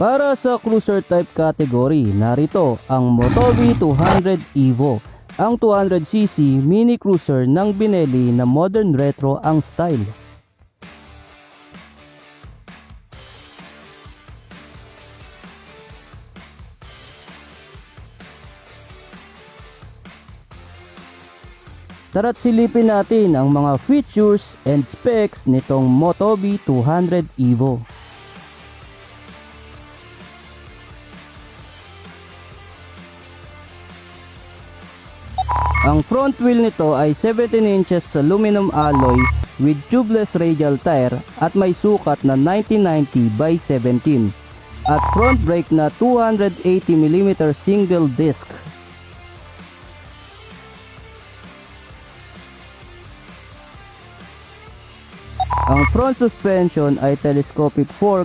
Para sa cruiser type category, narito ang Motobi 200 Evo, ang 200cc mini cruiser ng Benelli na modern retro ang style. Tara't silipin natin ang mga features and specs nitong Motobi 200 Evo. Ang front wheel nito ay 17 inches aluminum alloy with tubeless radial tire at may sukat na 1990 by 17 at front brake na 280mm single disc. Ang front suspension ay telescopic fork